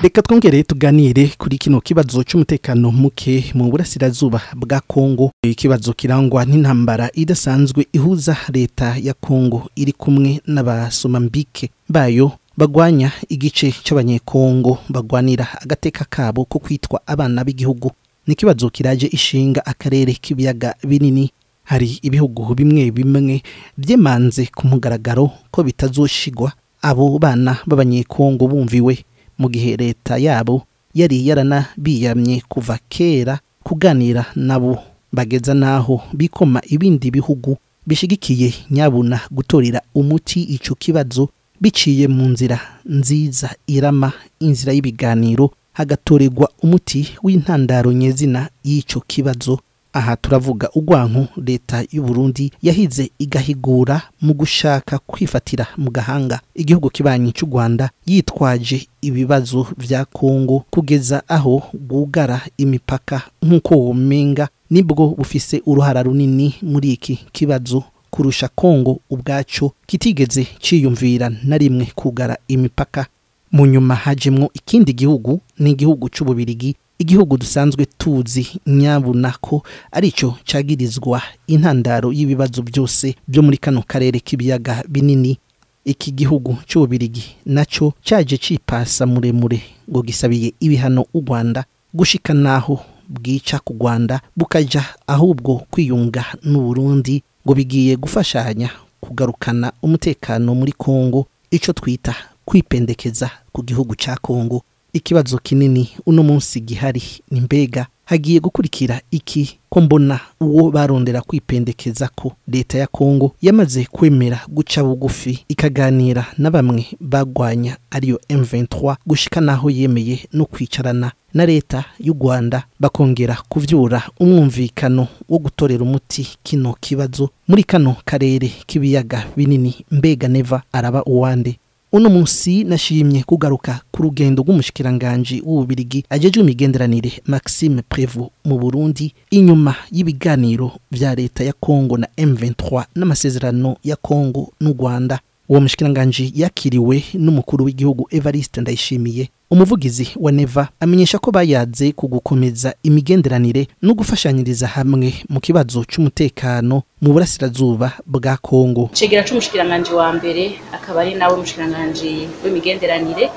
Reka twongere tuganire kuri kino kibazo cy'umutekano muke mu burasirazuba bwa Kongo. Ikibazo kirangwa n'intambara idasanzwe ihuza leta ya Kongo iri kumwe n'abasomambike bayo bagwanya igice cy'abanyekongo bagwanira agateka kabo ko kwitwa abana b'igihugu. Ni kibazo kiraje ishinga akarere k'ibiyaga binini. Hari ibihugu bimwe bimwe byemanze ku mugaragaro ko bitazoshigwa abo bana b'abanyekongo bumviwe, mu gihe leta yabo yari yaranabiyamye kuva kera kuganira nabo, bageza naho bikoma ibindi bihugu bishigikiye nyabuna gutorera umuti ico kibazo biciye mu nzira nziza irama, inzira y'ibiganiro, hagatorerwa umuti w'intandaro nyezina y'ico kibazo. Aha turavuga ugwanko leta y'u Burundi yahize igahigura mu gushaka kwifatira mu gahanga igihugu kibanyi cy'u Rwanda yitwaje ibibazo vya Kongo kugeza aho bugara imipaka, nkuko womenga nibwo bufise uruhara runini muri iki kibazo kurusha Kongo ubwaco kitigeze ciyumvira na rimwe kugara imipaka. Mu nyuma hajemwo ikindi gihugu, ni igihugu c'Ububirigi, igihugu dusanzwe tuzi nyabuna ko arico cagirizwa intandaro y'ibibazo byose byo muri kano karere k'ibiyaga binini. Iki gihugu c'Ububirigi naco caje cipasa muremure ngo gisabiye ibihano u Rwanda gushika naho bwica ku Rwanda bukaja ahubwo kwiyunga n'u Burundi ngo bigiye gufashanya kugarukana umutekano muri Kongo, ico twita kwipendekeza ku gihugu ca Kongo. Ikibazo kinini uno munsi gihari ni mbega hagiye gukurikira iki, ko mbona uwo barondera kwipendekeza ko leta ya Kongo yamaze kwemera guca bugufi ikaganira na bamwe bagwanya ariyo M23 gushika naho yemeye no kwicarana na leta y'u Rwanda bakongera kuvyura umwumvikano wo gutorera umuti kino kibazo muri kano karere k'ibiyaga binini. Mbega neva araba uwande? Uno munsi nashimye kugaruka ku rugendo rw'umushikiranganje w'Ububirigi ajejwe imigenderanire Maxime Prévost mu Burundi inyuma y'ibiganiro vya leta ya Kongo na M23 n'amasezerano ya Kongo n'u Rwanda. Uwo mushikiranganje yakiriwe n'umukuru w'igihugu Evariste Ndayishimiye. Umuvugizi wa Neva amenyesha ko bayaze kugukomeza imigenderanire no gufashanyiriza hamwe mu kibazo cy'umutekano mu burasirazuba bwa Kongo. Cegera c'umushikiranganje wa mbere akaba ari nawe umushikiranganje w'imigenderanire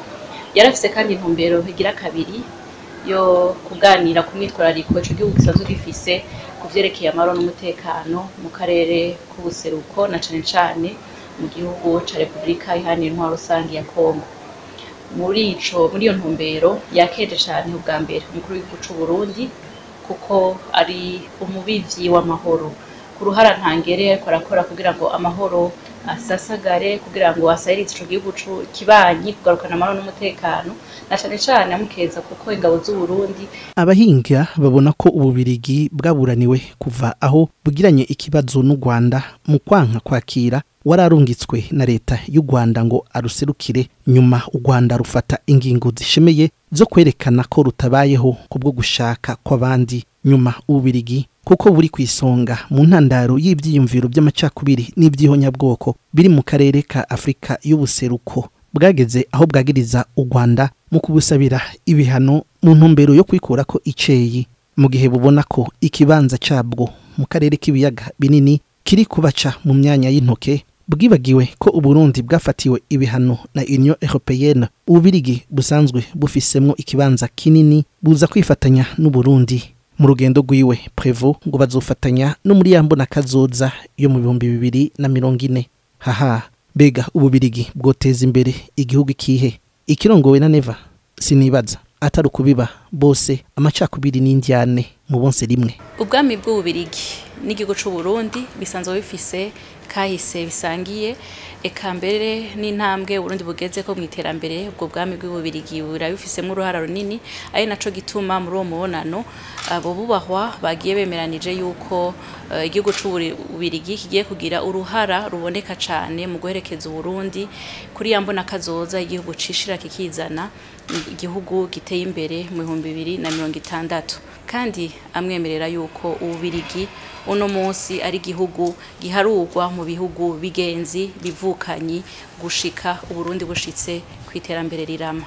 yarafise kandi intumbero igira kabiri yo kuganira ku mwitwarariko ico gihugu gisanzwe gifise kuvyerekeye amahoro n'umutekano mu karere k'ubuseruko na cane mu gihugu ca Republika Iharanira Intwaro Rusangi ya Kongo. Muri iyo ntumbero yakeje cyane ubwa mbere umukuru w'igihugu c'u Burundi kuko ari umubivyi w'amahoro, ku ruhara ntangere ariko arakora kugira ngo amahoro asasagare, kugira ngo asahirize ico gihugu kibanyi kugarukana amahoro n'umutekano, na cane amukeza kuko ingabo z'u Burundi. Abahinga babona ko Ububirigi bwaburaniwe kuva aho bugiranye ikibazo n'u Rwanda mu kwanka kwakira wararungitswe na leta y'u Rwanda ngo aruserukire, nyuma u Rwanda rufata ingingo zishemeye zo kwerekana ko rutabayeho kubwo gushaka kw'abandi. Nyuma Ububirigi kuko buri kwisonga mu ntandaro y'ivyiyumviro by'amacakubiri n'ivyihonyabwoko biri mu karere ka Afrika y'ubuseruko, bwageze aho bwagiriza u Rwanda mu kubusabira ibihano mu ntumbero yo kwikura ko iceyi, mu gihe bubona ko ikibanza cabwo mu karere k'ibiyaga binini kiri kubaca mu myanya y'intoke. Bwibagiwe ko Uburundi bwafatiwe ibihano na Union Européenne, Ububirigi busanzwe bufisemwo ikibanza kinini buza kwifatanya n'u Burundi mu rugendo rwiwe. Prévost ngo bazofatanya no muri yambona kazoza yo mu 2040. Haha, bega Ububirigi bwoteza imbere igihugu ikihe? Ikirongowe na Neva sinibaza atari kubiba bose amacakubiri n'indyane mu bonse rimwe. Ubwami bw'Ububirigi n'igihugu c'u Burundi bisanzwe bifise kahise bisangiye, eka mbere n'intambwe Burundi bugeze ko mu iterambere. Ubwo bwami bw'Ububirigi burabifisemo uruhara runini, ari naco gituma muri uwo mubonano abo bubahwa bagiye bemeranije yuko igihugu c'Ububirigi kigiye kugira uruhara ruboneka cane mu guherekeza Burundi kuri yambona kazoza igihugu cishira kikizana igihugu giteye imbere mu 2060, kandi amwemerera yuko Ububirigi uno munsi ari igihugu giharurwa mu bihugu bigenzi bivukanyi gushika Uburundi bushitse kwiterambere rirama.